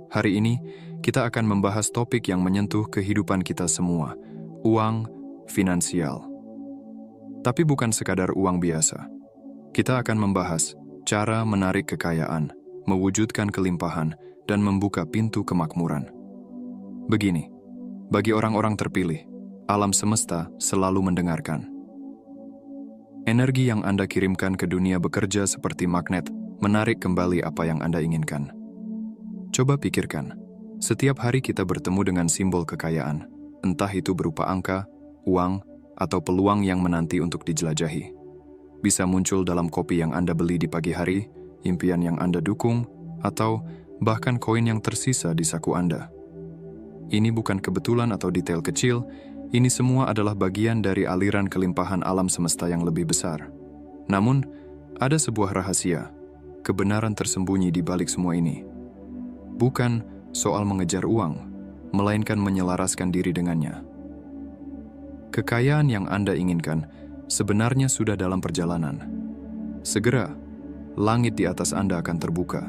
Hari ini, kita akan membahas topik yang menyentuh kehidupan kita semua, uang finansial. Tapi bukan sekadar uang biasa. Kita akan membahas cara menarik kekayaan, mewujudkan kelimpahan, dan membuka pintu kemakmuran. Begini, bagi orang-orang terpilih, alam semesta selalu mendengarkan. Energi yang Anda kirimkan ke dunia bekerja seperti magnet, menarik kembali apa yang Anda inginkan. Coba pikirkan, setiap hari kita bertemu dengan simbol kekayaan, entah itu berupa angka, uang, atau peluang yang menanti untuk dijelajahi. Bisa muncul dalam kopi yang Anda beli di pagi hari, impian yang Anda dukung, atau bahkan koin yang tersisa di saku Anda. Ini bukan kebetulan atau detail kecil, ini semua adalah bagian dari aliran kelimpahan alam semesta yang lebih besar. Namun, ada sebuah rahasia, kebenaran tersembunyi di balik semua ini. Bukan soal mengejar uang, melainkan menyelaraskan diri dengannya. Kekayaan yang Anda inginkan sebenarnya sudah dalam perjalanan. Segera, langit di atas Anda akan terbuka,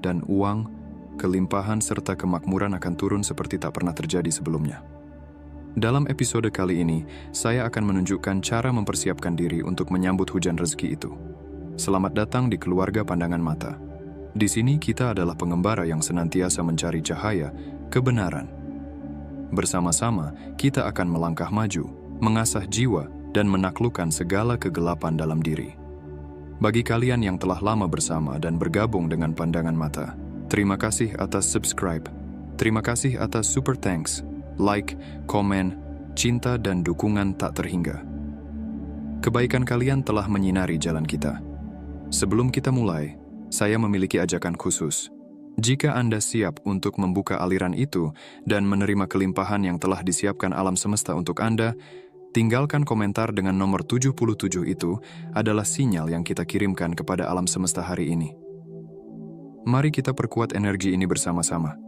dan uang, kelimpahan serta kemakmuran akan turun seperti tak pernah terjadi sebelumnya. Dalam episode kali ini, saya akan menunjukkan cara mempersiapkan diri untuk menyambut hujan rezeki itu. Selamat datang di keluarga pandangan mata. Di sini kita adalah pengembara yang senantiasa mencari cahaya, kebenaran. Bersama-sama, kita akan melangkah maju, mengasah jiwa, dan menaklukkan segala kegelapan dalam diri. Bagi kalian yang telah lama bersama dan bergabung dengan pandangan mata, terima kasih atas subscribe. Terima kasih atas super thanks, like, komen, cinta, dan dukungan tak terhingga. Kebaikan kalian telah menyinari jalan kita. Sebelum kita mulai, saya memiliki ajakan khusus. Jika Anda siap untuk membuka aliran itu dan menerima kelimpahan yang telah disiapkan alam semesta untuk Anda, tinggalkan komentar dengan nomor 77 itu adalah sinyal yang kita kirimkan kepada alam semesta hari ini. Mari kita perkuat energi ini bersama-sama.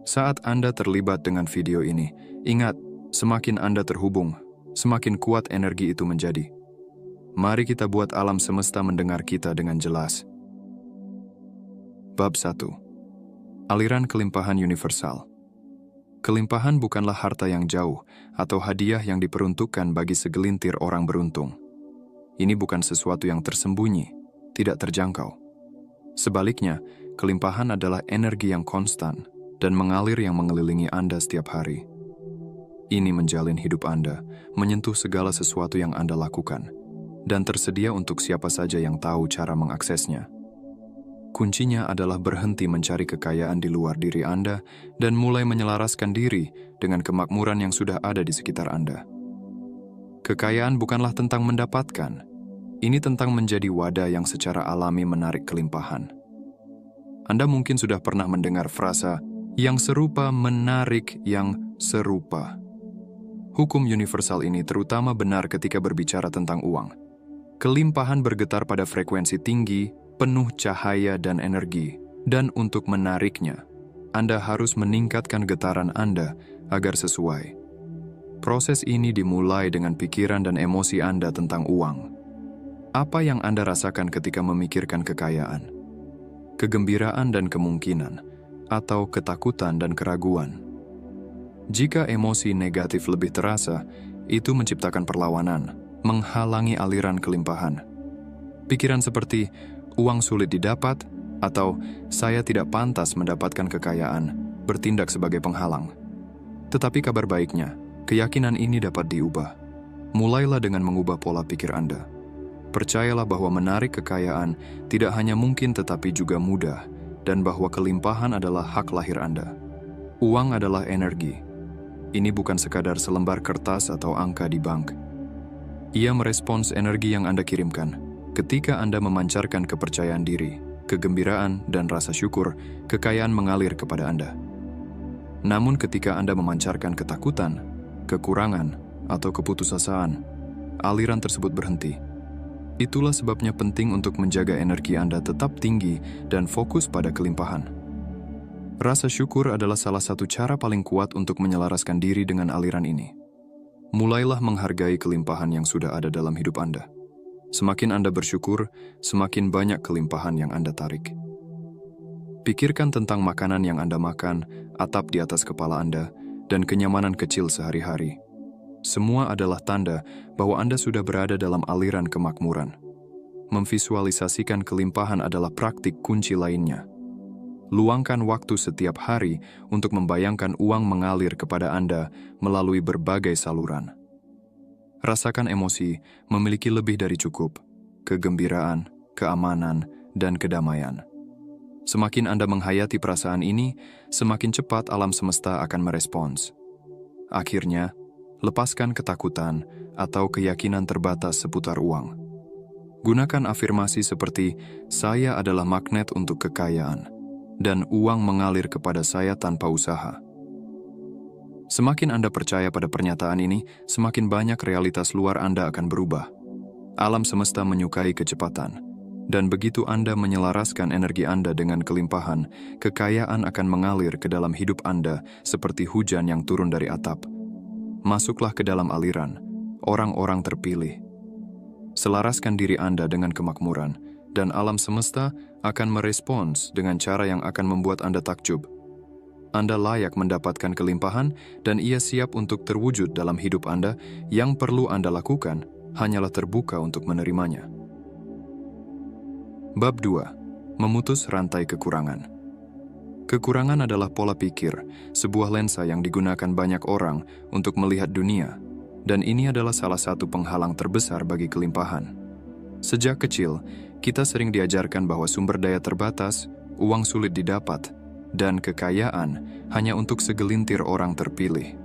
Saat Anda terlibat dengan video ini, ingat, semakin Anda terhubung, semakin kuat energi itu menjadi. Mari kita buat alam semesta mendengar kita dengan jelas. Bab 1. Aliran kelimpahan universal. Kelimpahan bukanlah harta yang jauh atau hadiah yang diperuntukkan bagi segelintir orang beruntung. Ini bukan sesuatu yang tersembunyi, tidak terjangkau. Sebaliknya, kelimpahan adalah energi yang konstan dan mengalir yang mengelilingi Anda setiap hari. Ini menjalin hidup Anda, menyentuh segala sesuatu yang Anda lakukan, dan tersedia untuk siapa saja yang tahu cara mengaksesnya. Kuncinya adalah berhenti mencari kekayaan di luar diri Anda dan mulai menyelaraskan diri dengan kemakmuran yang sudah ada di sekitar Anda. Kekayaan bukanlah tentang mendapatkan, ini tentang menjadi wadah yang secara alami menarik kelimpahan. Anda mungkin sudah pernah mendengar frasa, yang serupa menarik yang serupa. Hukum universal ini terutama benar ketika berbicara tentang uang. Kelimpahan bergetar pada frekuensi tinggi, penuh cahaya dan energi, dan untuk menariknya, Anda harus meningkatkan getaran Anda agar sesuai. Proses ini dimulai dengan pikiran dan emosi Anda tentang uang. Apa yang Anda rasakan ketika memikirkan kekayaan? Kegembiraan dan kemungkinan, atau ketakutan dan keraguan? Jika emosi negatif lebih terasa, itu menciptakan perlawanan, menghalangi aliran kelimpahan. Pikiran seperti, uang sulit didapat, atau saya tidak pantas mendapatkan kekayaan, bertindak sebagai penghalang. Tetapi kabar baiknya, keyakinan ini dapat diubah. Mulailah dengan mengubah pola pikir Anda. Percayalah bahwa menarik kekayaan tidak hanya mungkin tetapi juga mudah, dan bahwa kelimpahan adalah hak lahir Anda. Uang adalah energi. Ini bukan sekadar selembar kertas atau angka di bank. Ia merespons energi yang Anda kirimkan. Ketika Anda memancarkan kepercayaan diri, kegembiraan, dan rasa syukur, kekayaan mengalir kepada Anda. Namun ketika Anda memancarkan ketakutan, kekurangan, atau keputusasaan, aliran tersebut berhenti. Itulah sebabnya penting untuk menjaga energi Anda tetap tinggi dan fokus pada kelimpahan. Rasa syukur adalah salah satu cara paling kuat untuk menyelaraskan diri dengan aliran ini. Mulailah menghargai kelimpahan yang sudah ada dalam hidup Anda. Semakin Anda bersyukur, semakin banyak kelimpahan yang Anda tarik. Pikirkan tentang makanan yang Anda makan, atap di atas kepala Anda, dan kenyamanan kecil sehari-hari. Semua adalah tanda bahwa Anda sudah berada dalam aliran kemakmuran. Memvisualisasikan kelimpahan adalah praktik kunci lainnya. Luangkan waktu setiap hari untuk membayangkan uang mengalir kepada Anda melalui berbagai saluran. Rasakan emosi memiliki lebih dari cukup, kegembiraan, keamanan, dan kedamaian. Semakin Anda menghayati perasaan ini, semakin cepat alam semesta akan merespons. Akhirnya, lepaskan ketakutan atau keyakinan terbatas seputar uang. Gunakan afirmasi seperti, "Saya adalah magnet untuk kekayaan," dan uang mengalir kepada saya tanpa usaha. Semakin Anda percaya pada pernyataan ini, semakin banyak realitas luar Anda akan berubah. Alam semesta menyukai kecepatan, dan begitu Anda menyelaraskan energi Anda dengan kelimpahan, kekayaan akan mengalir ke dalam hidup Anda seperti hujan yang turun dari atap. Masuklah ke dalam aliran, orang-orang terpilih. Selaraskan diri Anda dengan kemakmuran, dan alam semesta akan merespons dengan cara yang akan membuat Anda takjub. Anda layak mendapatkan kelimpahan dan ia siap untuk terwujud dalam hidup Anda. Yang perlu Anda lakukan hanyalah terbuka untuk menerimanya. Bab 2. Memutus rantai kekurangan. Kekurangan adalah pola pikir, sebuah lensa yang digunakan banyak orang untuk melihat dunia, dan ini adalah salah satu penghalang terbesar bagi kelimpahan. Sejak kecil, kita sering diajarkan bahwa sumber daya terbatas, uang sulit didapat, dan kekayaan hanya untuk segelintir orang terpilih.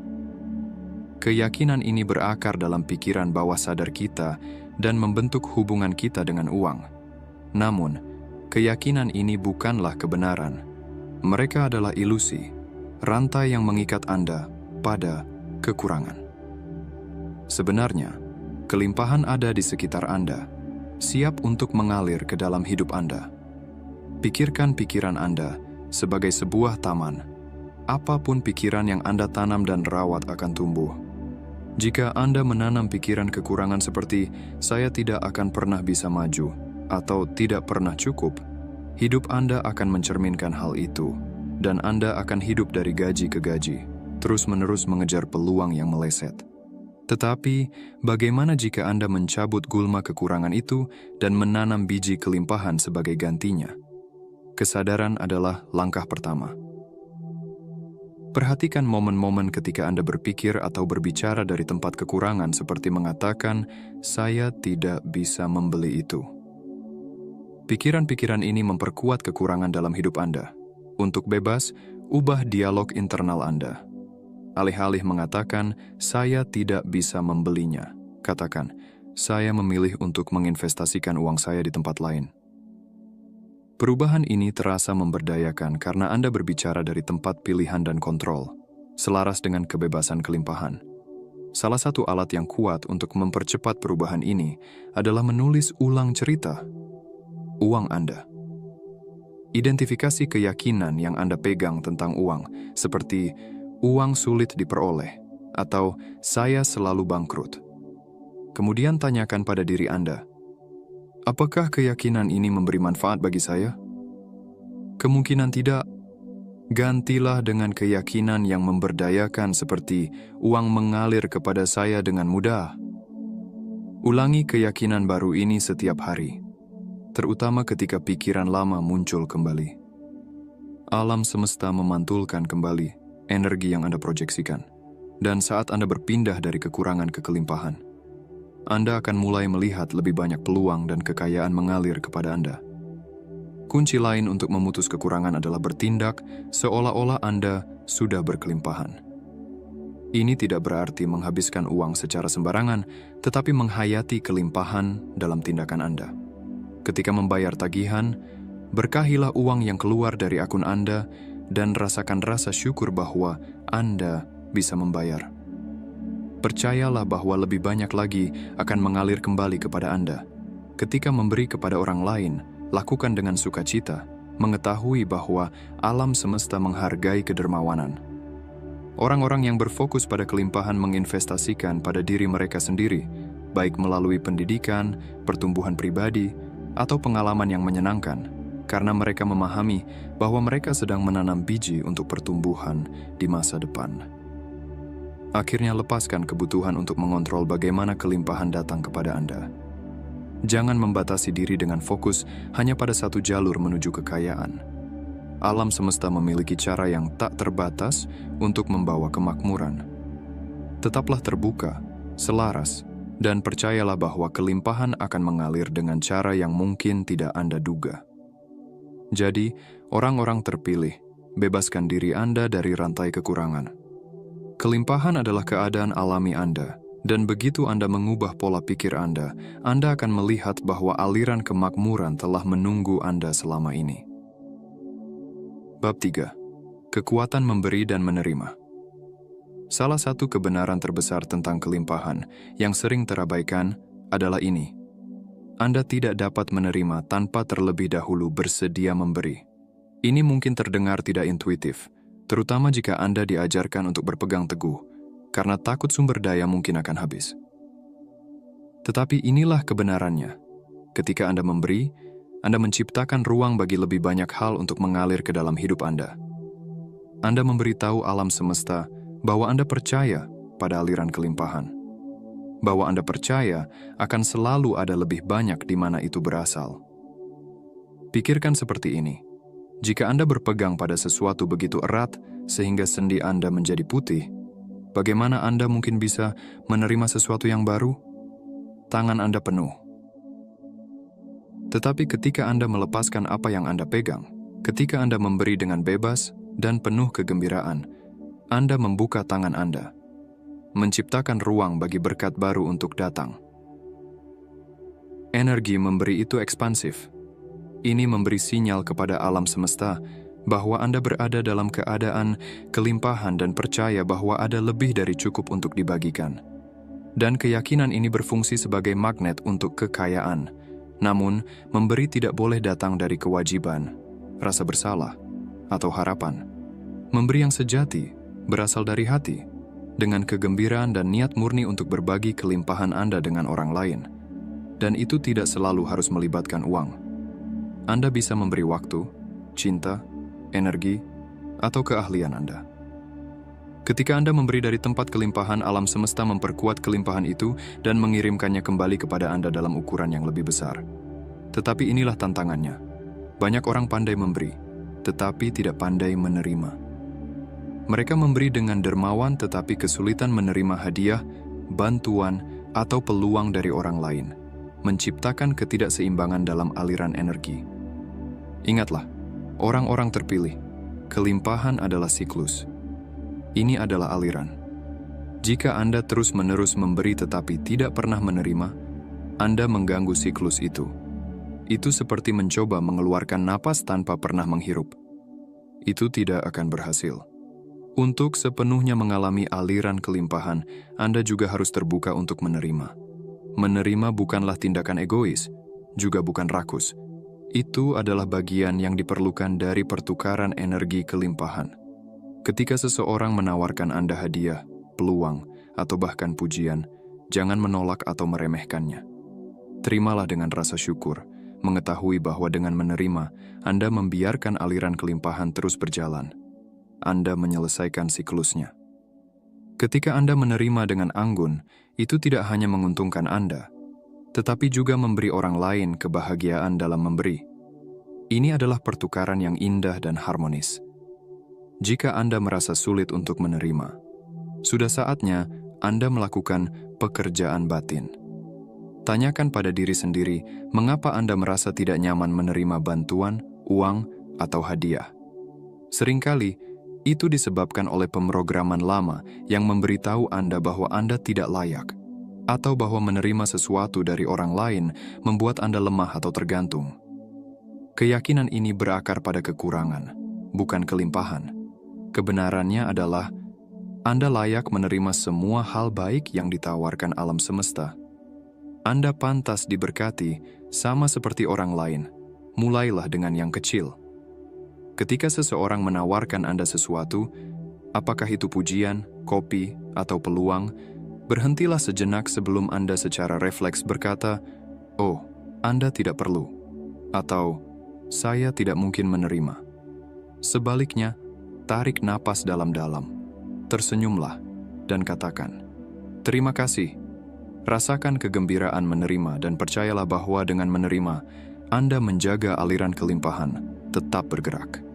Keyakinan ini berakar dalam pikiran bawah sadar kita dan membentuk hubungan kita dengan uang. Namun, keyakinan ini bukanlah kebenaran. Mereka adalah ilusi, rantai yang mengikat Anda pada kekurangan. Sebenarnya, kelimpahan ada di sekitar Anda, siap untuk mengalir ke dalam hidup Anda. Pikirkan pikiran Anda sebagai sebuah taman. Apapun pikiran yang Anda tanam dan rawat akan tumbuh. Jika Anda menanam pikiran kekurangan seperti "saya tidak akan pernah bisa maju" atau "tidak pernah cukup", hidup Anda akan mencerminkan hal itu, dan Anda akan hidup dari gaji ke gaji, terus-menerus mengejar peluang yang meleset. Tetapi, bagaimana jika Anda mencabut gulma kekurangan itu dan menanam biji kelimpahan sebagai gantinya? Kesadaran adalah langkah pertama. Perhatikan momen-momen ketika Anda berpikir atau berbicara dari tempat kekurangan seperti mengatakan, "Saya tidak bisa membeli itu." Pikiran-pikiran ini memperkuat kekurangan dalam hidup Anda. Untuk bebas, ubah dialog internal Anda. Alih-alih mengatakan, "Saya tidak bisa membelinya," katakan, "Saya memilih untuk menginvestasikan uang saya di tempat lain." Perubahan ini terasa memberdayakan karena Anda berbicara dari tempat pilihan dan kontrol, selaras dengan kebebasan kelimpahan. Salah satu alat yang kuat untuk mempercepat perubahan ini adalah menulis ulang cerita uang Anda. Identifikasi keyakinan yang Anda pegang tentang uang, seperti "uang sulit diperoleh" atau "saya selalu bangkrut." Kemudian tanyakan pada diri Anda, apakah keyakinan ini memberi manfaat bagi saya? Kemungkinan tidak. Gantilah dengan keyakinan yang memberdayakan seperti "uang mengalir kepada saya dengan mudah." Ulangi keyakinan baru ini setiap hari, terutama ketika pikiran lama muncul kembali. Alam semesta memantulkan kembali energi yang Anda proyeksikan. Dan saat Anda berpindah dari kekurangan ke kelimpahan, Anda akan mulai melihat lebih banyak peluang dan kekayaan mengalir kepada Anda. Kunci lain untuk memutus kekurangan adalah bertindak seolah-olah Anda sudah berkelimpahan. Ini tidak berarti menghabiskan uang secara sembarangan, tetapi menghayati kelimpahan dalam tindakan Anda. Ketika membayar tagihan, berkahilah uang yang keluar dari akun Anda dan rasakan rasa syukur bahwa Anda bisa membayar. Percayalah bahwa lebih banyak lagi akan mengalir kembali kepada Anda. Ketika memberi kepada orang lain, lakukan dengan sukacita, mengetahui bahwa alam semesta menghargai kedermawanan. Orang-orang yang berfokus pada kelimpahan menginvestasikan pada diri mereka sendiri, baik melalui pendidikan, pertumbuhan pribadi, atau pengalaman yang menyenangkan. karena mereka memahami bahwa mereka sedang menanam biji untuk pertumbuhan di masa depan. Akhirnya, lepaskan kebutuhan untuk mengontrol bagaimana kelimpahan datang kepada Anda. Jangan membatasi diri dengan fokus hanya pada satu jalur menuju kekayaan. Alam semesta memiliki cara yang tak terbatas untuk membawa kemakmuran. Tetaplah terbuka, selaras, dan percayalah bahwa kelimpahan akan mengalir dengan cara yang mungkin tidak Anda duga. Jadi, orang-orang terpilih, bebaskan diri Anda dari rantai kekurangan. Kelimpahan adalah keadaan alami Anda, dan begitu Anda mengubah pola pikir Anda akan melihat bahwa aliran kemakmuran telah menunggu Anda selama ini. Bab 3. Kekuatan memberi dan menerima. Salah satu kebenaran terbesar tentang kelimpahan yang sering terabaikan adalah ini. Anda tidak dapat menerima tanpa terlebih dahulu bersedia memberi. Ini mungkin terdengar tidak intuitif, terutama jika Anda diajarkan untuk berpegang teguh, karena takut sumber daya mungkin akan habis. Tetapi inilah kebenarannya. Ketika Anda memberi, Anda menciptakan ruang bagi lebih banyak hal untuk mengalir ke dalam hidup Anda. Anda memberitahu alam semesta bahwa Anda percaya pada aliran kelimpahan. Bahwa Anda percaya akan selalu ada lebih banyak di mana itu berasal. Pikirkan seperti ini. Jika Anda berpegang pada sesuatu begitu erat sehingga sendi Anda menjadi putih, bagaimana Anda mungkin bisa menerima sesuatu yang baru? Tangan Anda penuh. Tetapi ketika Anda melepaskan apa yang Anda pegang, ketika Anda memberi dengan bebas dan penuh kegembiraan, Anda membuka tangan Anda, menciptakan ruang bagi berkat baru untuk datang. Energi memberi itu ekspansif. Ini memberi sinyal kepada alam semesta bahwa Anda berada dalam keadaan kelimpahan dan percaya bahwa ada lebih dari cukup untuk dibagikan. Dan keyakinan ini berfungsi sebagai magnet untuk kekayaan. Namun, memberi tidak boleh datang dari kewajiban, rasa bersalah, atau harapan. Memberi yang sejati berasal dari hati, dengan kegembiraan dan niat murni untuk berbagi kelimpahan Anda dengan orang lain. Dan itu tidak selalu harus melibatkan uang. Anda bisa memberi waktu, cinta, energi, atau keahlian Anda. Ketika Anda memberi dari tempat kelimpahan, alam semesta memperkuat kelimpahan itu dan mengirimkannya kembali kepada Anda dalam ukuran yang lebih besar. Tetapi inilah tantangannya. Banyak orang pandai memberi, tetapi tidak pandai menerima. Mereka memberi dengan dermawan tetapi kesulitan menerima hadiah, bantuan, atau peluang dari orang lain, menciptakan ketidakseimbangan dalam aliran energi. Ingatlah, orang-orang terpilih, kelimpahan adalah siklus. Ini adalah aliran. Jika Anda terus-menerus memberi tetapi tidak pernah menerima, Anda mengganggu siklus itu. Itu seperti mencoba mengeluarkan napas tanpa pernah menghirup. Itu tidak akan berhasil. Untuk sepenuhnya mengalami aliran kelimpahan, Anda juga harus terbuka untuk menerima. Menerima bukanlah tindakan egois, juga bukan rakus. Itu adalah bagian yang diperlukan dari pertukaran energi kelimpahan. Ketika seseorang menawarkan Anda hadiah, peluang, atau bahkan pujian, jangan menolak atau meremehkannya. Terimalah dengan rasa syukur, mengetahui bahwa dengan menerima, Anda membiarkan aliran kelimpahan terus berjalan. Anda menyelesaikan siklusnya. Ketika Anda menerima dengan anggun, itu tidak hanya menguntungkan Anda, tetapi juga memberi orang lain kebahagiaan dalam memberi. Ini adalah pertukaran yang indah dan harmonis. Jika Anda merasa sulit untuk menerima, sudah saatnya Anda melakukan pekerjaan batin. Tanyakan pada diri sendiri, mengapa Anda merasa tidak nyaman menerima bantuan, uang, atau hadiah. Seringkali, itu disebabkan oleh pemrograman lama yang memberitahu Anda bahwa Anda tidak layak, atau bahwa menerima sesuatu dari orang lain membuat Anda lemah atau tergantung. Keyakinan ini berakar pada kekurangan, bukan kelimpahan. Kebenarannya adalah, Anda layak menerima semua hal baik yang ditawarkan alam semesta. Anda pantas diberkati sama seperti orang lain. Mulailah dengan yang kecil. Ketika seseorang menawarkan Anda sesuatu, apakah itu pujian, kopi, atau peluang, berhentilah sejenak sebelum Anda secara refleks berkata, "Oh, Anda tidak perlu," atau saya tidak mungkin menerima. Sebaliknya, tarik napas dalam-dalam, tersenyumlah, dan katakan, "Terima kasih." Rasakan kegembiraan menerima dan percayalah bahwa dengan menerima, Anda menjaga aliran kelimpahan tetap bergerak.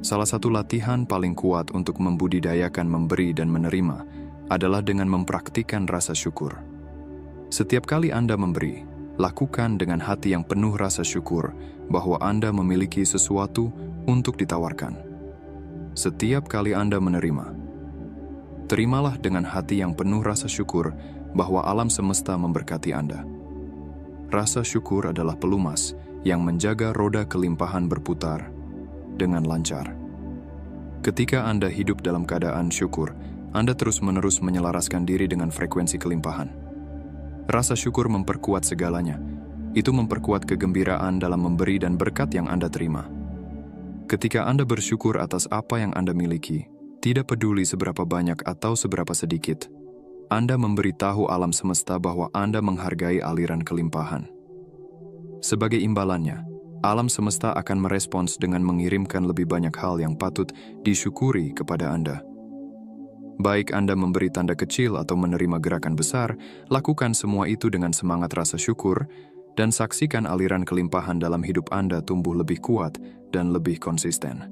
Salah satu latihan paling kuat untuk membudidayakan memberi dan menerima adalah dengan mempraktikkan rasa syukur. Setiap kali Anda memberi, lakukan dengan hati yang penuh rasa syukur bahwa Anda memiliki sesuatu untuk ditawarkan. Setiap kali Anda menerima, terimalah dengan hati yang penuh rasa syukur bahwa alam semesta memberkati Anda. Rasa syukur adalah pelumas yang menjaga roda kelimpahan berputar dengan lancar. Ketika Anda hidup dalam keadaan syukur, Anda terus-menerus menyelaraskan diri dengan frekuensi kelimpahan. Rasa syukur memperkuat segalanya. Itu memperkuat kegembiraan dalam memberi dan berkat yang Anda terima. Ketika Anda bersyukur atas apa yang Anda miliki, tidak peduli seberapa banyak atau seberapa sedikit, Anda memberitahu alam semesta bahwa Anda menghargai aliran kelimpahan. Sebagai imbalannya, alam semesta akan merespons dengan mengirimkan lebih banyak hal yang patut disyukuri kepada Anda. Baik Anda memberi tanda kecil atau menerima gerakan besar, lakukan semua itu dengan semangat rasa syukur dan saksikan aliran kelimpahan dalam hidup Anda tumbuh lebih kuat dan lebih konsisten.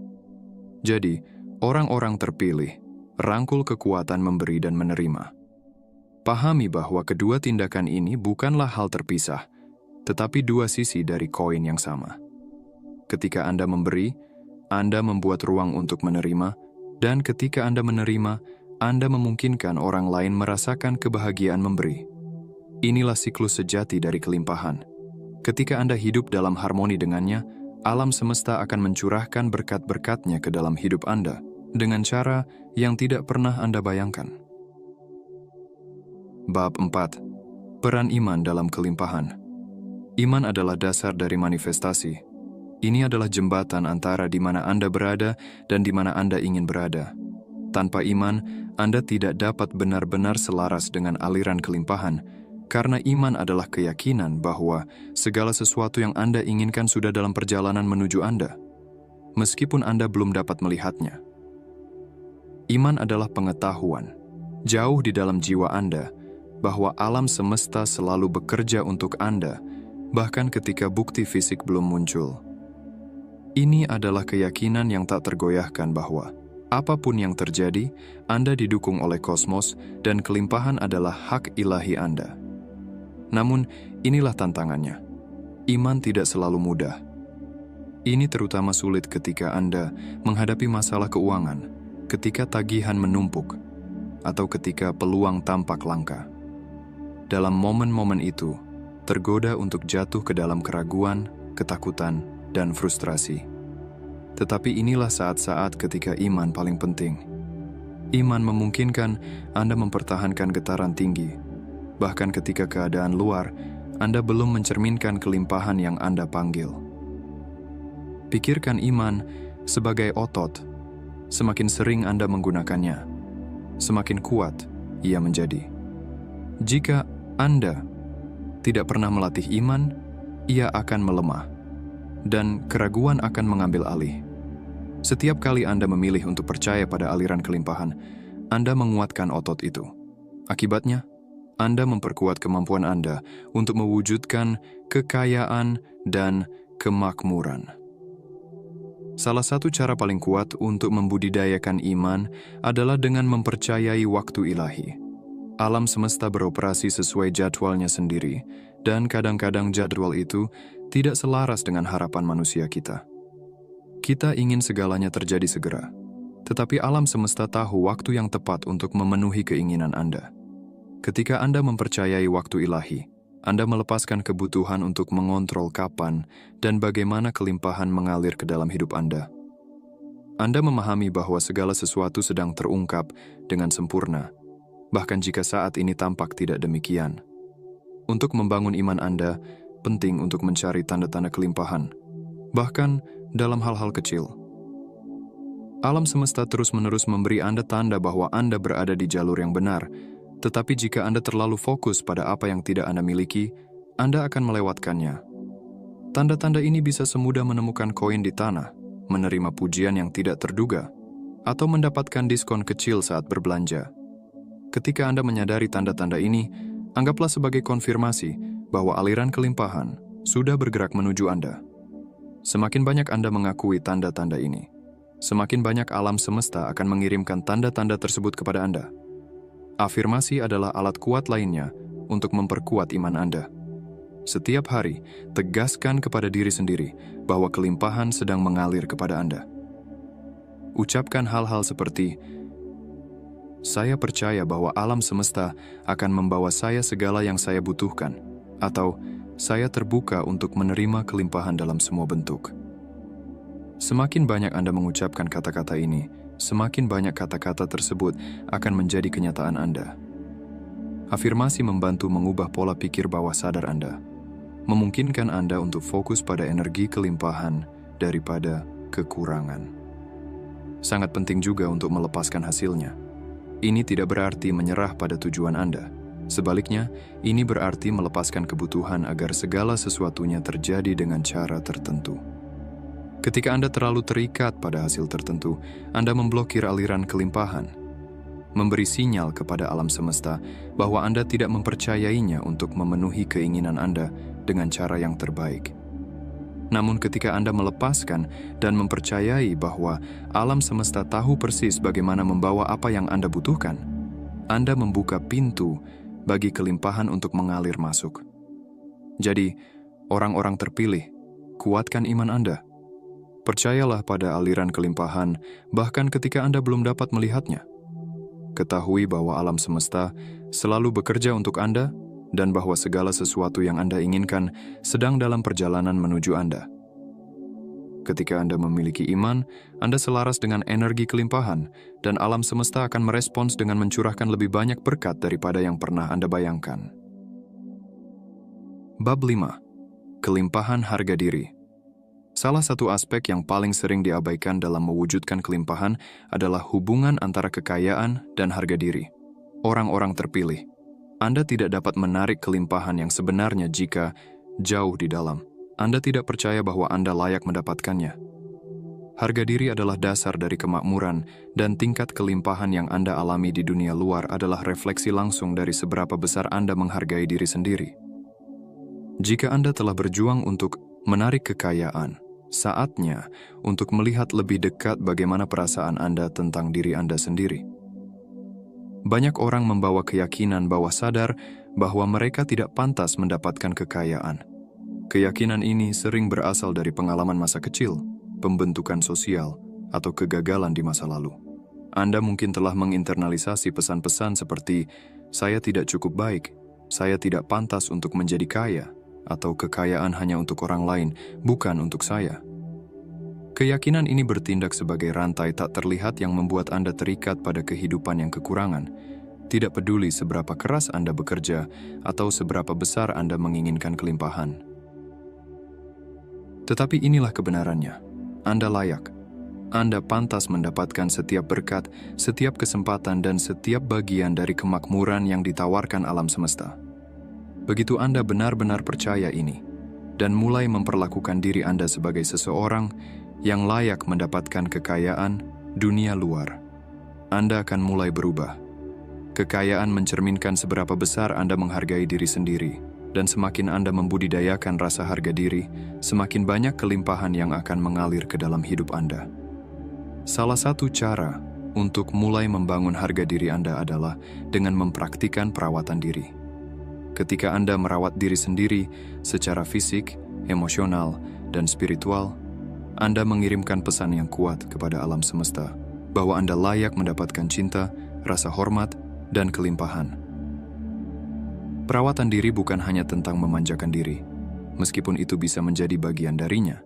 Jadi, orang-orang terpilih, rangkul kekuatan memberi dan menerima. Pahami bahwa kedua tindakan ini bukanlah hal terpisah, tetapi dua sisi dari koin yang sama. Ketika Anda memberi, Anda membuat ruang untuk menerima, dan ketika Anda menerima, Anda memungkinkan orang lain merasakan kebahagiaan memberi. Inilah siklus sejati dari kelimpahan. Ketika Anda hidup dalam harmoni dengannya, alam semesta akan mencurahkan berkat-berkatnya ke dalam hidup Anda dengan cara yang tidak pernah Anda bayangkan. Bab 4. Peran iman dalam kelimpahan. Iman adalah dasar dari manifestasi. Ini adalah jembatan antara di mana Anda berada dan di mana Anda ingin berada. Tanpa iman, Anda tidak dapat benar-benar selaras dengan aliran kelimpahan, karena iman adalah keyakinan bahwa segala sesuatu yang Anda inginkan sudah dalam perjalanan menuju Anda, meskipun Anda belum dapat melihatnya. Iman adalah pengetahuan, jauh di dalam jiwa Anda, bahwa alam semesta selalu bekerja untuk Anda, bahkan ketika bukti fisik belum muncul. Ini adalah keyakinan yang tak tergoyahkan bahwa apapun yang terjadi, Anda didukung oleh kosmos dan kelimpahan adalah hak ilahi Anda. Namun, inilah tantangannya. Iman tidak selalu mudah. Ini terutama sulit ketika Anda menghadapi masalah keuangan, ketika tagihan menumpuk, atau ketika peluang tampak langka. Dalam momen-momen itu, tergoda untuk jatuh ke dalam keraguan, ketakutan, dan frustrasi. Tetapi inilah saat-saat ketika iman paling penting. Iman memungkinkan Anda mempertahankan getaran tinggi, bahkan ketika keadaan luar, Anda belum mencerminkan kelimpahan yang Anda panggil. Pikirkan iman sebagai otot. Semakin sering Anda menggunakannya, semakin kuat ia menjadi. Jika Anda tidak pernah melatih iman, ia akan melemah, dan keraguan akan mengambil alih. Setiap kali Anda memilih untuk percaya pada aliran kelimpahan, Anda menguatkan otot itu. Akibatnya, Anda memperkuat kemampuan Anda untuk mewujudkan kekayaan dan kemakmuran. Salah satu cara paling kuat untuk membudidayakan iman adalah dengan mempercayai waktu ilahi. Alam semesta beroperasi sesuai jadwalnya sendiri, dan kadang-kadang jadwal itu tidak selaras dengan harapan manusia kita. Kita ingin segalanya terjadi segera, tetapi alam semesta tahu waktu yang tepat untuk memenuhi keinginan Anda. Ketika Anda mempercayai waktu ilahi, Anda melepaskan kebutuhan untuk mengontrol kapan dan bagaimana kelimpahan mengalir ke dalam hidup Anda. Anda memahami bahwa segala sesuatu sedang terungkap dengan sempurna, bahkan jika saat ini tampak tidak demikian. Untuk membangun iman Anda, penting untuk mencari tanda-tanda kelimpahan, bahkan dalam hal-hal kecil. Alam semesta terus-menerus memberi Anda tanda bahwa Anda berada di jalur yang benar, tetapi jika Anda terlalu fokus pada apa yang tidak Anda miliki, Anda akan melewatkannya. Tanda-tanda ini bisa semudah menemukan koin di tanah, menerima pujian yang tidak terduga, atau mendapatkan diskon kecil saat berbelanja. Ketika Anda menyadari tanda-tanda ini, anggaplah sebagai konfirmasi bahwa aliran kelimpahan sudah bergerak menuju Anda. Semakin banyak Anda mengakui tanda-tanda ini, semakin banyak alam semesta akan mengirimkan tanda-tanda tersebut kepada Anda. Afirmasi adalah alat kuat lainnya untuk memperkuat iman Anda. Setiap hari, tegaskan kepada diri sendiri bahwa kelimpahan sedang mengalir kepada Anda. Ucapkan hal-hal seperti, "Saya percaya bahwa alam semesta akan membawa saya segala yang saya butuhkan," atau "Saya terbuka untuk menerima kelimpahan dalam semua bentuk." Semakin banyak Anda mengucapkan kata-kata ini, semakin banyak kata-kata tersebut akan menjadi kenyataan Anda. Afirmasi membantu mengubah pola pikir bawah sadar Anda, memungkinkan Anda untuk fokus pada energi kelimpahan daripada kekurangan. Sangat penting juga untuk melepaskan hasilnya. Ini tidak berarti menyerah pada tujuan Anda. Sebaliknya, ini berarti melepaskan kebutuhan agar segala sesuatunya terjadi dengan cara tertentu. Ketika Anda terlalu terikat pada hasil tertentu, Anda memblokir aliran kelimpahan, memberi sinyal kepada alam semesta bahwa Anda tidak mempercayainya untuk memenuhi keinginan Anda dengan cara yang terbaik. Namun ketika Anda melepaskan dan mempercayai bahwa alam semesta tahu persis bagaimana membawa apa yang Anda butuhkan, Anda membuka pintu bagi kelimpahan untuk mengalir masuk. Jadi, orang-orang terpilih, kuatkan iman Anda. Percayalah pada aliran kelimpahan bahkan ketika Anda belum dapat melihatnya. Ketahui bahwa alam semesta selalu bekerja untuk Anda dan bahwa segala sesuatu yang Anda inginkan sedang dalam perjalanan menuju Anda. Ketika Anda memiliki iman, Anda selaras dengan energi kelimpahan dan alam semesta akan merespons dengan mencurahkan lebih banyak berkat daripada yang pernah Anda bayangkan. Bab 5. Kelimpahan harga diri. Salah satu aspek yang paling sering diabaikan dalam mewujudkan kelimpahan adalah hubungan antara kekayaan dan harga diri. Orang-orang terpilih, Anda tidak dapat menarik kelimpahan yang sebenarnya jika jauh di dalam Anda tidak percaya bahwa Anda layak mendapatkannya. Harga diri adalah dasar dari kemakmuran dan tingkat kelimpahan yang Anda alami di dunia luar adalah refleksi langsung dari seberapa besar Anda menghargai diri sendiri. Jika Anda telah berjuang untuk menarik kekayaan, saatnya untuk melihat lebih dekat bagaimana perasaan Anda tentang diri Anda sendiri. Banyak orang membawa keyakinan bawah sadar bahwa mereka tidak pantas mendapatkan kekayaan. Keyakinan ini sering berasal dari pengalaman masa kecil, pembentukan sosial, atau kegagalan di masa lalu. Anda mungkin telah menginternalisasi pesan-pesan seperti, "Saya tidak cukup baik, saya tidak pantas untuk menjadi kaya," atau "Kekayaan hanya untuk orang lain, bukan untuk saya." Keyakinan ini bertindak sebagai rantai tak terlihat yang membuat Anda terikat pada kehidupan yang kekurangan, tidak peduli seberapa keras Anda bekerja atau seberapa besar Anda menginginkan kelimpahan. Tetapi inilah kebenarannya. Anda layak. Anda pantas mendapatkan setiap berkat, setiap kesempatan, dan setiap bagian dari kemakmuran yang ditawarkan alam semesta. Begitu Anda benar-benar percaya ini, dan mulai memperlakukan diri Anda sebagai seseorang yang layak mendapatkan kekayaan dunia luar, Anda akan mulai berubah. Kekayaan mencerminkan seberapa besar Anda menghargai diri sendiri, dan semakin Anda membudidayakan rasa harga diri, semakin banyak kelimpahan yang akan mengalir ke dalam hidup Anda. Salah satu cara untuk mulai membangun harga diri Anda adalah dengan mempraktikkan perawatan diri. Ketika Anda merawat diri sendiri secara fisik, emosional, dan spiritual, Anda mengirimkan pesan yang kuat kepada alam semesta bahwa Anda layak mendapatkan cinta, rasa hormat, dan kelimpahan. Perawatan diri bukan hanya tentang memanjakan diri, meskipun itu bisa menjadi bagian darinya.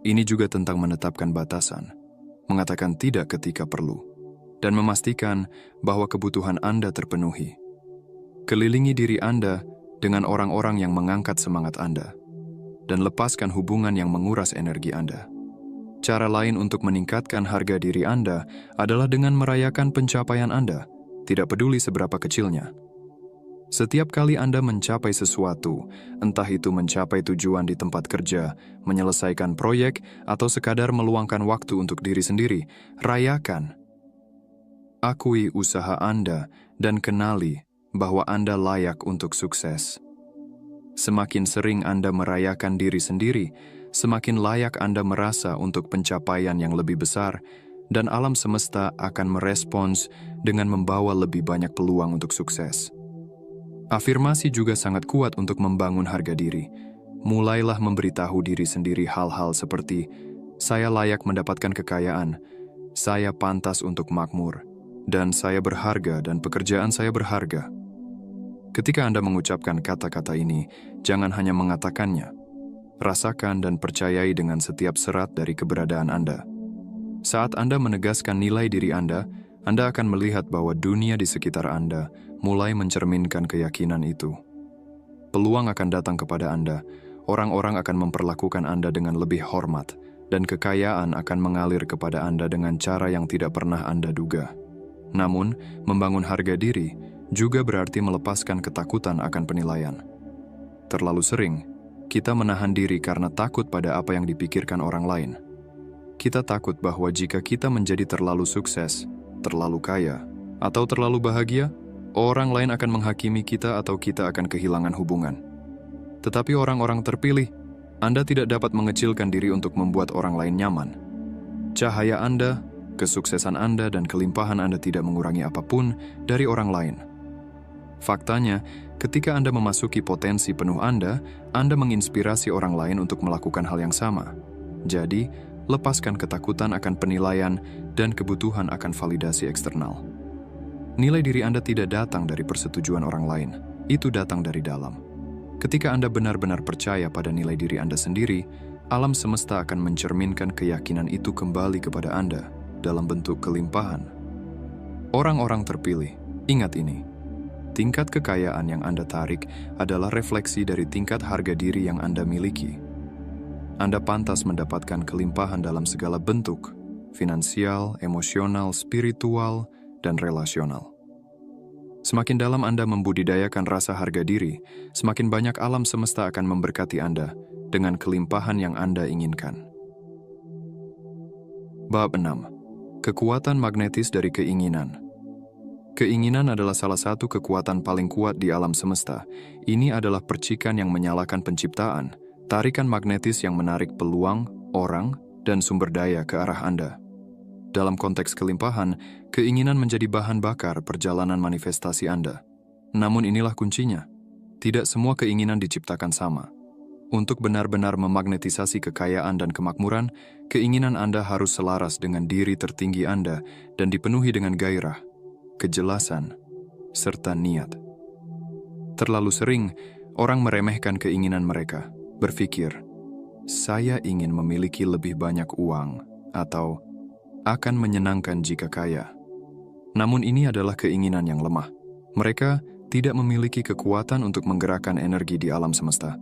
Ini juga tentang menetapkan batasan, mengatakan tidak ketika perlu, dan memastikan bahwa kebutuhan Anda terpenuhi. Kelilingi diri Anda dengan orang-orang yang mengangkat semangat Anda, dan lepaskan hubungan yang menguras energi Anda. Cara lain untuk meningkatkan harga diri Anda adalah dengan merayakan pencapaian Anda, tidak peduli seberapa kecilnya. Setiap kali Anda mencapai sesuatu, entah itu mencapai tujuan di tempat kerja, menyelesaikan proyek, atau sekadar meluangkan waktu untuk diri sendiri, rayakan. Akui usaha Anda dan kenali bahwa Anda layak untuk sukses. Semakin sering Anda merayakan diri sendiri, semakin layak Anda merasa untuk pencapaian yang lebih besar, dan alam semesta akan merespons dengan membawa lebih banyak peluang untuk sukses. Afirmasi juga sangat kuat untuk membangun harga diri. Mulailah memberitahu diri sendiri hal-hal seperti, saya layak mendapatkan kekayaan, saya pantas untuk makmur, dan saya berharga dan pekerjaan saya berharga. Ketika Anda mengucapkan kata-kata ini, jangan hanya mengatakannya. Rasakan dan percayai dengan setiap serat dari keberadaan Anda. Saat Anda menegaskan nilai diri Anda akan melihat bahwa dunia di sekitar Anda mulai mencerminkan keyakinan itu. Peluang akan datang kepada Anda, orang-orang akan memperlakukan Anda dengan lebih hormat, dan kekayaan akan mengalir kepada Anda dengan cara yang tidak pernah Anda duga. Namun, membangun harga diri juga berarti melepaskan ketakutan akan penilaian. Terlalu sering, kita menahan diri karena takut pada apa yang dipikirkan orang lain. Kita takut bahwa jika kita menjadi terlalu sukses, terlalu kaya, atau terlalu bahagia, orang lain akan menghakimi kita atau kita akan kehilangan hubungan. Tetapi orang-orang terpilih, Anda tidak dapat mengecilkan diri untuk membuat orang lain nyaman. Cahaya Anda, kesuksesan Anda, dan kelimpahan Anda tidak mengurangi apapun dari orang lain. Faktanya, ketika Anda memasuki potensi penuh Anda menginspirasi orang lain untuk melakukan hal yang sama. Jadi, lepaskan ketakutan akan penilaian dan kebutuhan akan validasi eksternal. Nilai diri Anda tidak datang dari persetujuan orang lain, itu datang dari dalam. Ketika Anda benar-benar percaya pada nilai diri Anda sendiri, alam semesta akan mencerminkan keyakinan itu kembali kepada Anda dalam bentuk kelimpahan. Orang-orang terpilih, ingat ini. Tingkat kekayaan yang Anda tarik adalah refleksi dari tingkat harga diri yang Anda miliki. Anda pantas mendapatkan kelimpahan dalam segala bentuk, finansial, emosional, spiritual, dan relasional. Semakin dalam Anda membudidayakan rasa harga diri, semakin banyak alam semesta akan memberkati Anda dengan kelimpahan yang Anda inginkan. Bab 6. Kekuatan magnetis dari keinginan. Keinginan adalah salah satu kekuatan paling kuat di alam semesta. Ini adalah percikan yang menyalakan penciptaan, tarikan magnetis yang menarik peluang, orang, dan sumber daya ke arah Anda. Dalam konteks kelimpahan, keinginan menjadi bahan bakar perjalanan manifestasi Anda. Namun inilah kuncinya. Tidak semua keinginan diciptakan sama. Untuk benar-benar memagnetisasi kekayaan dan kemakmuran, keinginan Anda harus selaras dengan diri tertinggi Anda dan dipenuhi dengan gairah, kejelasan, serta niat. Terlalu sering, orang meremehkan keinginan mereka, berpikir, saya ingin memiliki lebih banyak uang, atau akan menyenangkan jika kaya. Namun ini adalah keinginan yang lemah. Mereka tidak memiliki kekuatan untuk menggerakkan energi di alam semesta.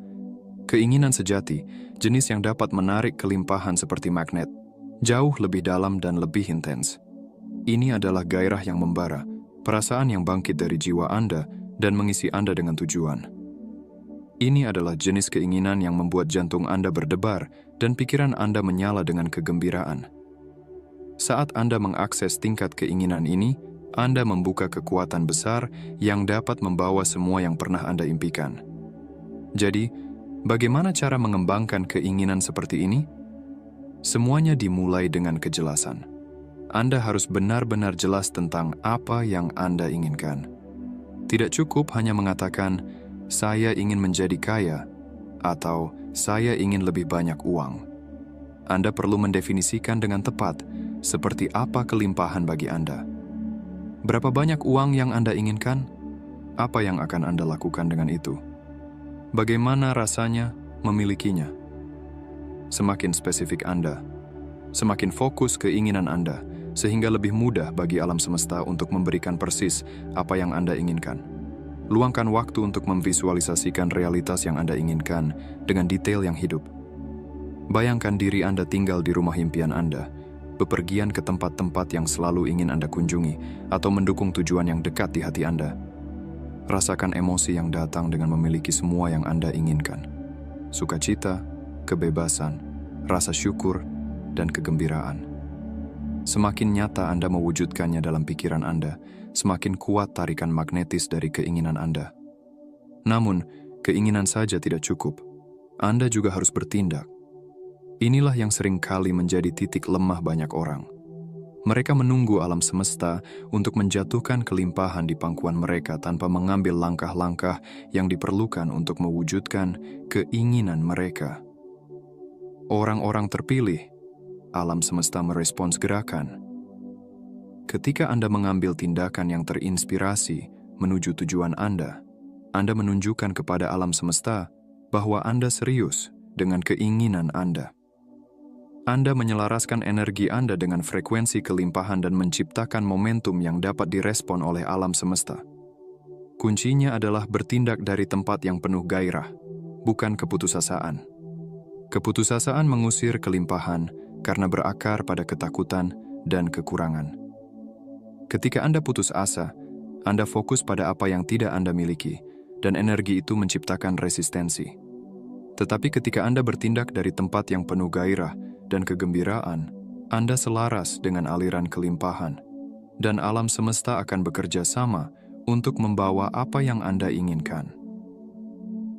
Keinginan sejati, jenis yang dapat menarik kelimpahan seperti magnet, jauh lebih dalam dan lebih intens. Ini adalah gairah yang membara, perasaan yang bangkit dari jiwa Anda dan mengisi Anda dengan tujuan. Ini adalah jenis keinginan yang membuat jantung Anda berdebar dan pikiran Anda menyala dengan kegembiraan. Saat Anda mengakses tingkat keinginan ini, Anda membuka kekuatan besar yang dapat membawa semua yang pernah Anda impikan. Jadi, bagaimana cara mengembangkan keinginan seperti ini? Semuanya dimulai dengan kejelasan. Anda harus benar-benar jelas tentang apa yang Anda inginkan. Tidak cukup hanya mengatakan, saya ingin menjadi kaya, atau saya ingin lebih banyak uang. Anda perlu mendefinisikan dengan tepat seperti apa kelimpahan bagi Anda. Berapa banyak uang yang Anda inginkan? Apa yang akan Anda lakukan dengan itu? Bagaimana rasanya memilikinya? Semakin spesifik Anda, semakin fokus keinginan Anda, sehingga lebih mudah bagi alam semesta untuk memberikan persis apa yang Anda inginkan. Luangkan waktu untuk memvisualisasikan realitas yang Anda inginkan dengan detail yang hidup. Bayangkan diri Anda tinggal di rumah impian Anda, bepergian ke tempat-tempat yang selalu ingin Anda kunjungi, atau mendukung tujuan yang dekat di hati Anda. Rasakan emosi yang datang dengan memiliki semua yang Anda inginkan. Sukacita, kebebasan, rasa syukur, dan kegembiraan. Semakin nyata Anda mewujudkannya dalam pikiran Anda, semakin kuat tarikan magnetis dari keinginan Anda. Namun, keinginan saja tidak cukup. Anda juga harus bertindak. Inilah yang sering kali menjadi titik lemah banyak orang. Mereka menunggu alam semesta untuk menjatuhkan kelimpahan di pangkuan mereka tanpa mengambil langkah-langkah yang diperlukan untuk mewujudkan keinginan mereka. Orang-orang terpilih, alam semesta merespons gerakan. Ketika Anda mengambil tindakan yang terinspirasi menuju tujuan Anda menunjukkan kepada alam semesta bahwa Anda serius dengan keinginan Anda. Anda menyelaraskan energi Anda dengan frekuensi kelimpahan dan menciptakan momentum yang dapat direspon oleh alam semesta. Kuncinya adalah bertindak dari tempat yang penuh gairah, bukan keputusasaan. Keputusasaan mengusir kelimpahan karena berakar pada ketakutan dan kekurangan. Ketika Anda putus asa, Anda fokus pada apa yang tidak Anda miliki, dan energi itu menciptakan resistensi. Tetapi ketika Anda bertindak dari tempat yang penuh gairah dan kegembiraan, Anda selaras dengan aliran kelimpahan, dan alam semesta akan bekerja sama untuk membawa apa yang Anda inginkan.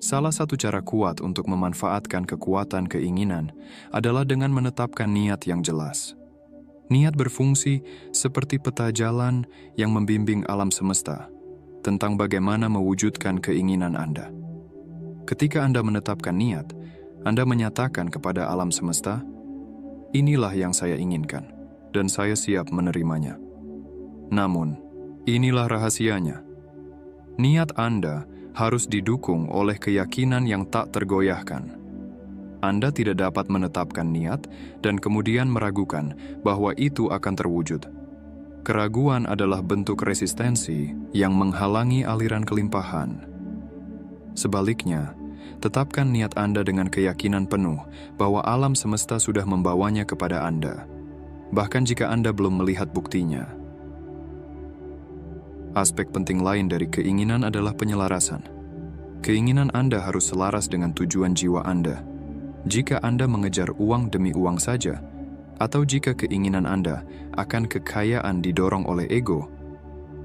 Salah satu cara kuat untuk memanfaatkan kekuatan keinginan adalah dengan menetapkan niat yang jelas. Niat berfungsi seperti peta jalan yang membimbing alam semesta tentang bagaimana mewujudkan keinginan Anda. Ketika Anda menetapkan niat, Anda menyatakan kepada alam semesta, "Inilah yang saya inginkan, dan saya siap menerimanya." Namun, inilah rahasianya. Niat Anda harus didukung oleh keyakinan yang tak tergoyahkan. Anda tidak dapat menetapkan niat dan kemudian meragukan bahwa itu akan terwujud. Keraguan adalah bentuk resistensi yang menghalangi aliran kelimpahan. Sebaliknya, tetapkan niat Anda dengan keyakinan penuh bahwa alam semesta sudah membawanya kepada Anda, bahkan jika Anda belum melihat buktinya. Aspek penting lain dari keinginan adalah penyelarasan. Keinginan Anda harus selaras dengan tujuan jiwa Anda. Jika Anda mengejar uang demi uang saja, atau jika keinginan Anda akan kekayaan didorong oleh ego,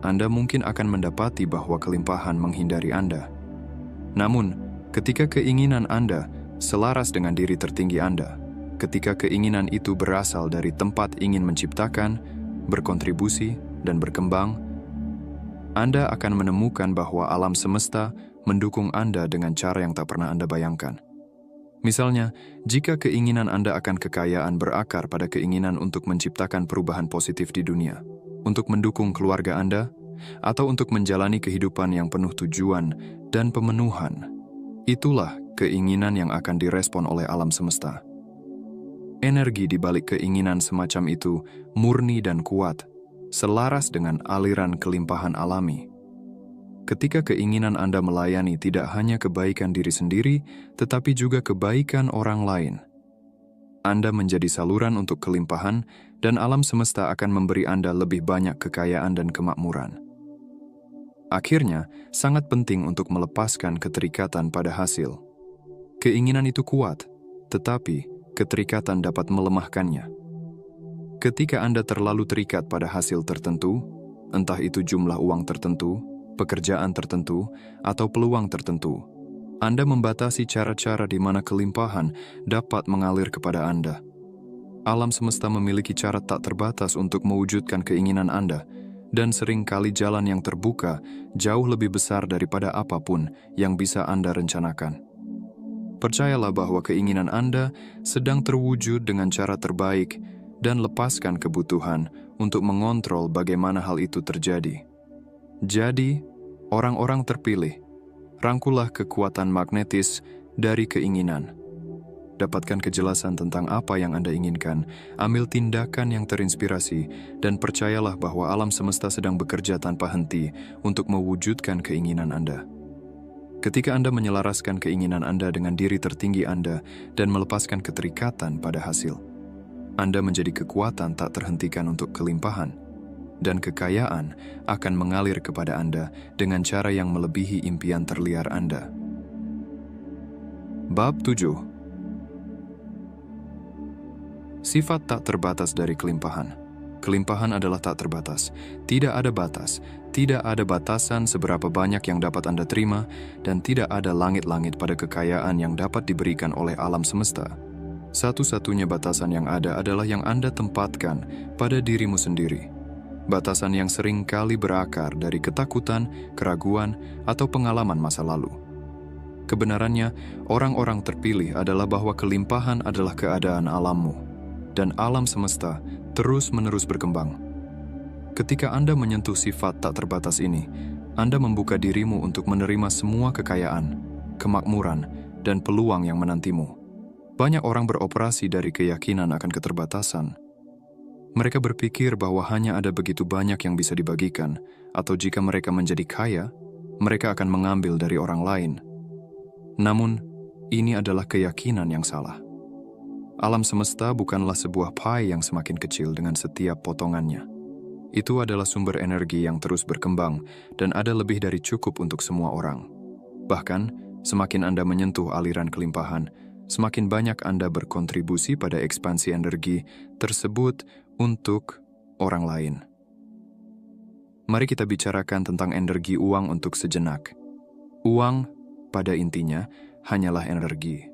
Anda mungkin akan mendapati bahwa kelimpahan menghindari Anda. Namun, ketika keinginan Anda selaras dengan diri tertinggi Anda, ketika keinginan itu berasal dari tempat ingin menciptakan, berkontribusi, dan berkembang, Anda akan menemukan bahwa alam semesta mendukung Anda dengan cara yang tak pernah Anda bayangkan. Misalnya, jika keinginan Anda akan kekayaan berakar pada keinginan untuk menciptakan perubahan positif di dunia, untuk mendukung keluarga Anda, atau untuk menjalani kehidupan yang penuh tujuan dan pemenuhan, itulah keinginan yang akan direspon oleh alam semesta. Energi di balik keinginan semacam itu murni dan kuat, selaras dengan aliran kelimpahan alami. Ketika keinginan Anda melayani tidak hanya kebaikan diri sendiri, tetapi juga kebaikan orang lain, Anda menjadi saluran untuk kelimpahan dan alam semesta akan memberi Anda lebih banyak kekayaan dan kemakmuran. Akhirnya, sangat penting untuk melepaskan keterikatan pada hasil. Keinginan itu kuat, tetapi keterikatan dapat melemahkannya. Ketika Anda terlalu terikat pada hasil tertentu, entah itu jumlah uang tertentu, pekerjaan tertentu, atau peluang tertentu, Anda membatasi cara-cara di mana kelimpahan dapat mengalir kepada Anda. Alam semesta memiliki cara tak terbatas untuk mewujudkan keinginan Anda, dan seringkali jalan yang terbuka jauh lebih besar daripada apapun yang bisa Anda rencanakan. Percayalah bahwa keinginan Anda sedang terwujud dengan cara terbaik dan lepaskan kebutuhan untuk mengontrol bagaimana hal itu terjadi. Jadi, orang-orang terpilih, rangkulah kekuatan magnetis dari keinginan. Dapatkan kejelasan tentang apa yang Anda inginkan, ambil tindakan yang terinspirasi, dan percayalah bahwa alam semesta sedang bekerja tanpa henti untuk mewujudkan keinginan Anda. Ketika Anda menyelaraskan keinginan Anda dengan diri tertinggi Anda dan melepaskan keterikatan pada hasil, Anda menjadi kekuatan tak terhentikan untuk kelimpahan. dan kekayaan akan mengalir kepada Anda dengan cara yang melebihi impian terliar Anda. Bab 7. Sifat tak terbatas dari kelimpahan. Kelimpahan adalah tak terbatas. Tidak ada batas. Tidak ada batasan seberapa banyak yang dapat Anda terima, dan tidak ada langit-langit pada kekayaan yang dapat diberikan oleh alam semesta. Satu-satunya batasan yang ada adalah yang Anda tempatkan pada dirimu sendiri. Batasan yang sering kali berakar dari ketakutan, keraguan, atau pengalaman masa lalu. Kebenarannya, orang-orang terpilih adalah bahwa kelimpahan adalah keadaan alammu, dan alam semesta terus-menerus berkembang. Ketika Anda menyentuh sifat tak terbatas ini, Anda membuka dirimu untuk menerima semua kekayaan, kemakmuran, dan peluang yang menantimu. Banyak orang beroperasi dari keyakinan akan keterbatasan. Mereka berpikir bahwa hanya ada begitu banyak yang bisa dibagikan, atau jika mereka menjadi kaya, mereka akan mengambil dari orang lain. Namun, ini adalah keyakinan yang salah. Alam semesta bukanlah sebuah pie yang semakin kecil dengan setiap potongannya. Itu adalah sumber energi yang terus berkembang dan ada lebih dari cukup untuk semua orang. Bahkan, semakin Anda menyentuh aliran kelimpahan, semakin banyak Anda berkontribusi pada ekspansi energi tersebut untuk orang lain. Mari kita bicarakan tentang energi uang untuk sejenak. Uang, pada intinya, hanyalah energi.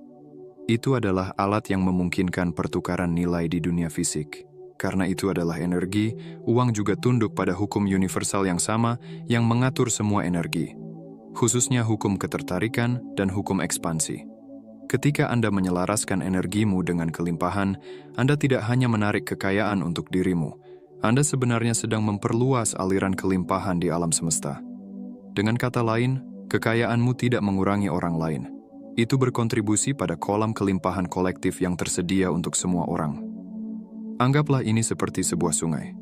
Itu adalah alat yang memungkinkan pertukaran nilai di dunia fisik. Karena itu adalah energi, uang juga tunduk pada hukum universal yang sama yang mengatur semua energi, khususnya hukum ketertarikan dan hukum ekspansi. Ketika Anda menyelaraskan energimu dengan kelimpahan, Anda tidak hanya menarik kekayaan untuk dirimu, Anda sebenarnya sedang memperluas aliran kelimpahan di alam semesta. Dengan kata lain, kekayaanmu tidak mengurangi orang lain. Itu berkontribusi pada kolam kelimpahan kolektif yang tersedia untuk semua orang. Anggaplah ini seperti sebuah sungai.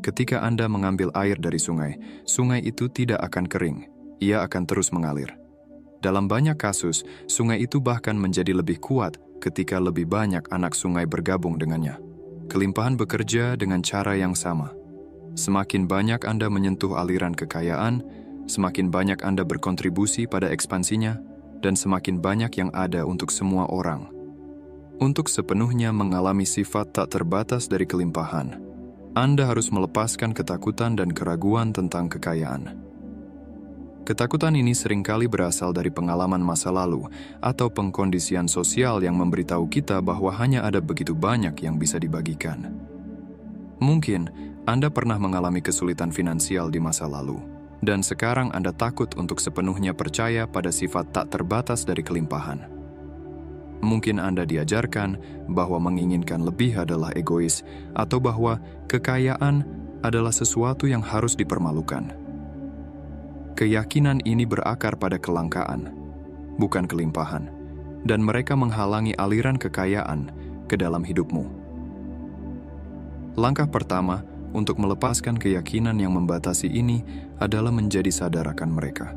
Ketika Anda mengambil air dari sungai, sungai itu tidak akan kering, ia akan terus mengalir. Dalam banyak kasus, sungai itu bahkan menjadi lebih kuat ketika lebih banyak anak sungai bergabung dengannya. Kelimpahan bekerja dengan cara yang sama. Semakin banyak Anda menyentuh aliran kekayaan, semakin banyak Anda berkontribusi pada ekspansinya, dan semakin banyak yang ada untuk semua orang. Untuk sepenuhnya mengalami sifat tak terbatas dari kelimpahan, Anda harus melepaskan ketakutan dan keraguan tentang kekayaan. Ketakutan ini seringkali berasal dari pengalaman masa lalu atau pengkondisian sosial yang memberitahu kita bahwa hanya ada begitu banyak yang bisa dibagikan. Mungkin Anda pernah mengalami kesulitan finansial di masa lalu, dan sekarang Anda takut untuk sepenuhnya percaya pada sifat tak terbatas dari kelimpahan. Mungkin Anda diajarkan bahwa menginginkan lebih adalah egois, atau bahwa kekayaan adalah sesuatu yang harus dipermalukan. Keyakinan ini berakar pada kelangkaan, bukan kelimpahan, dan mereka menghalangi aliran kekayaan ke dalam hidupmu. Langkah pertama untuk melepaskan keyakinan yang membatasi ini adalah menjadi sadar akan mereka.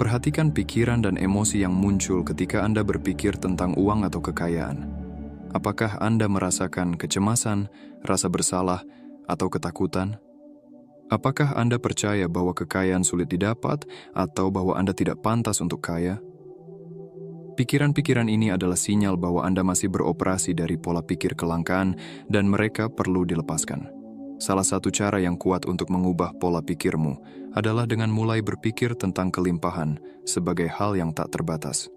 Perhatikan pikiran dan emosi yang muncul ketika Anda berpikir tentang uang atau kekayaan. Apakah Anda merasakan kecemasan, rasa bersalah, atau ketakutan? Apakah Anda percaya bahwa kekayaan sulit didapat atau bahwa Anda tidak pantas untuk kaya? Pikiran-pikiran ini adalah sinyal bahwa Anda masih beroperasi dari pola pikir kelangkaan dan mereka perlu dilepaskan. Salah satu cara yang kuat untuk mengubah pola pikirmu adalah dengan mulai berpikir tentang kelimpahan sebagai hal yang tak terbatas.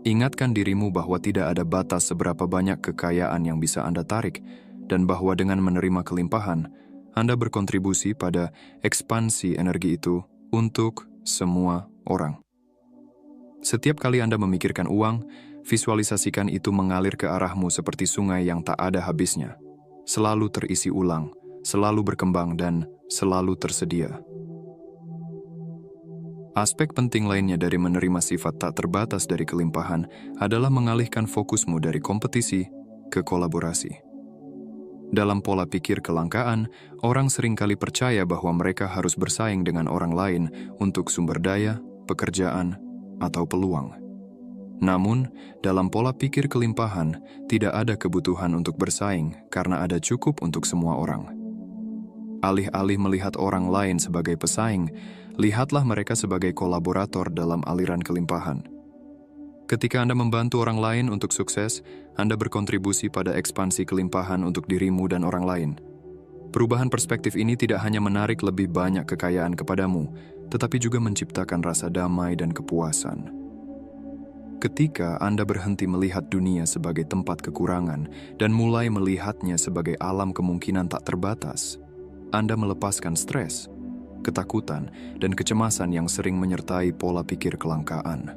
Ingatkan dirimu bahwa tidak ada batas seberapa banyak kekayaan yang bisa Anda tarik, dan bahwa dengan menerima kelimpahan, Anda berkontribusi pada ekspansi energi itu untuk semua orang. Setiap kali Anda memikirkan uang, visualisasikan itu mengalir ke arahmu seperti sungai yang tak ada habisnya. Selalu terisi ulang, selalu berkembang, dan selalu tersedia. Aspek penting lainnya dari menerima sifat tak terbatas dari kelimpahan adalah mengalihkan fokusmu dari kompetisi ke kolaborasi. Dalam pola pikir kelangkaan, orang seringkali percaya bahwa mereka harus bersaing dengan orang lain untuk sumber daya, pekerjaan, atau peluang. Namun, dalam pola pikir kelimpahan, tidak ada kebutuhan untuk bersaing karena ada cukup untuk semua orang. Alih-alih melihat orang lain sebagai pesaing, lihatlah mereka sebagai kolaborator dalam aliran kelimpahan. Ketika Anda membantu orang lain untuk sukses, Anda berkontribusi pada ekspansi kelimpahan untuk dirimu dan orang lain. Perubahan perspektif ini tidak hanya menarik lebih banyak kekayaan kepadamu, tetapi juga menciptakan rasa damai dan kepuasan. Ketika Anda berhenti melihat dunia sebagai tempat kekurangan dan mulai melihatnya sebagai alam kemungkinan tak terbatas, Anda melepaskan stres, ketakutan, dan kecemasan yang sering menyertai pola pikir kelangkaan.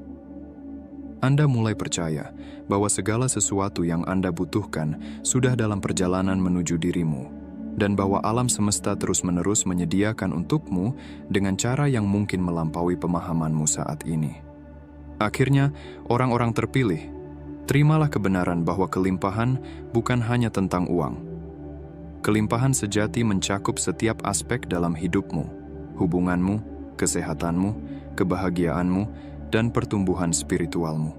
Anda mulai percaya bahwa segala sesuatu yang Anda butuhkan sudah dalam perjalanan menuju dirimu, dan bahwa alam semesta terus-menerus menyediakan untukmu dengan cara yang mungkin melampaui pemahamanmu saat ini. Akhirnya, orang-orang terpilih, terimalah kebenaran bahwa kelimpahan bukan hanya tentang uang. Kelimpahan sejati mencakup setiap aspek dalam hidupmu, hubunganmu, kesehatanmu, kebahagiaanmu, dan pertumbuhan spiritualmu.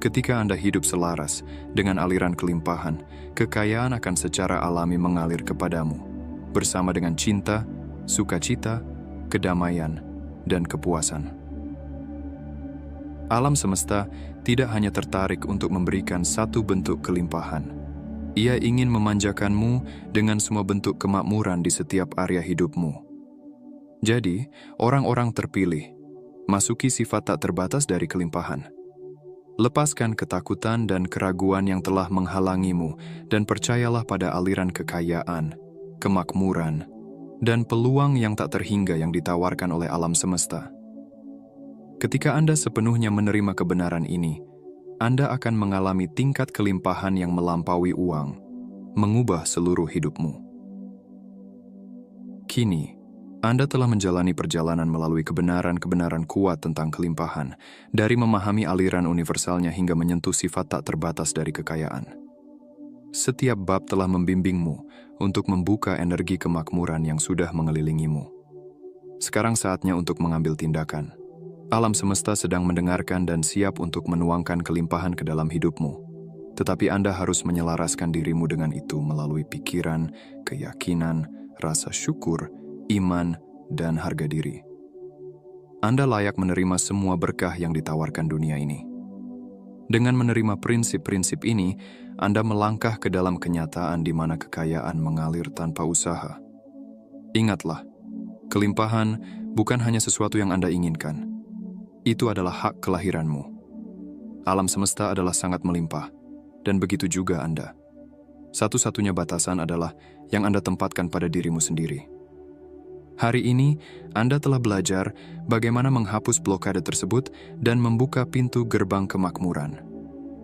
Ketika Anda hidup selaras dengan aliran kelimpahan, kekayaan akan secara alami mengalir kepadamu, bersama dengan cinta, sukacita, kedamaian, dan kepuasan. Alam semesta tidak hanya tertarik untuk memberikan satu bentuk kelimpahan. Ia ingin memanjakanmu dengan semua bentuk kemakmuran di setiap area hidupmu. Jadi, orang-orang terpilih masuki sifat tak terbatas dari kelimpahan. Lepaskan ketakutan dan keraguan yang telah menghalangimu dan percayalah pada aliran kekayaan, kemakmuran, dan peluang yang tak terhingga yang ditawarkan oleh alam semesta. Ketika Anda sepenuhnya menerima kebenaran ini, Anda akan mengalami tingkat kelimpahan yang melampaui uang, mengubah seluruh hidupmu. Kini, Anda telah menjalani perjalanan melalui kebenaran-kebenaran kuat tentang kelimpahan, dari memahami aliran universalnya hingga menyentuh sifat tak terbatas dari kekayaan. Setiap bab telah membimbingmu untuk membuka energi kemakmuran yang sudah mengelilingimu. Sekarang saatnya untuk mengambil tindakan. Alam semesta sedang mendengarkan dan siap untuk menuangkan kelimpahan ke dalam hidupmu. Tetapi Anda harus menyelaraskan dirimu dengan itu melalui pikiran, keyakinan, rasa syukur, iman, dan harga diri. Anda layak menerima semua berkah yang ditawarkan dunia ini. Dengan menerima prinsip-prinsip ini, Anda melangkah ke dalam kenyataan di mana kekayaan mengalir tanpa usaha. Ingatlah, kelimpahan bukan hanya sesuatu yang Anda inginkan. Itu adalah hak kelahiranmu. Alam semesta adalah sangat melimpah, dan begitu juga Anda. Satu-satunya batasan adalah yang Anda tempatkan pada dirimu sendiri. Hari ini, Anda telah belajar bagaimana menghapus blokade tersebut dan membuka pintu gerbang kemakmuran.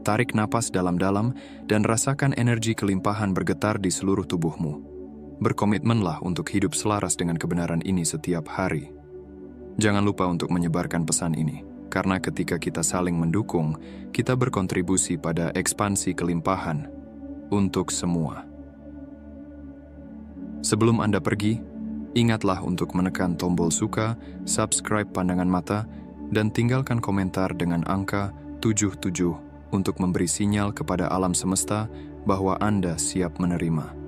Tarik napas dalam-dalam dan rasakan energi kelimpahan bergetar di seluruh tubuhmu. Berkomitmenlah untuk hidup selaras dengan kebenaran ini setiap hari. Jangan lupa untuk menyebarkan pesan ini, karena ketika kita saling mendukung, kita berkontribusi pada ekspansi kelimpahan untuk semua. Sebelum Anda pergi, ingatlah untuk menekan tombol suka, subscribe Pandangan Mata, dan tinggalkan komentar dengan angka 77 untuk memberi sinyal kepada alam semesta bahwa Anda siap menerima.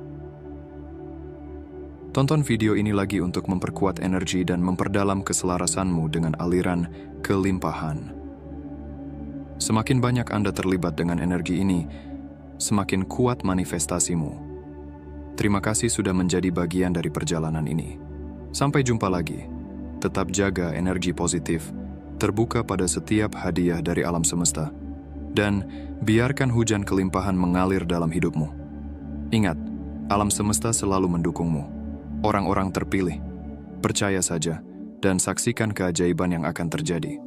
Tonton video ini lagi untuk memperkuat energi dan memperdalam keselarasanmu dengan aliran kelimpahan. Semakin banyak Anda terlibat dengan energi ini, semakin kuat manifestasimu. Terima kasih sudah menjadi bagian dari perjalanan ini. Sampai jumpa lagi. Tetap jaga energi positif, terbuka pada setiap hadiah dari alam semesta, dan biarkan hujan kelimpahan mengalir dalam hidupmu. Ingat, alam semesta selalu mendukungmu. Orang-orang terpilih. Percaya saja dan saksikan keajaiban yang akan terjadi.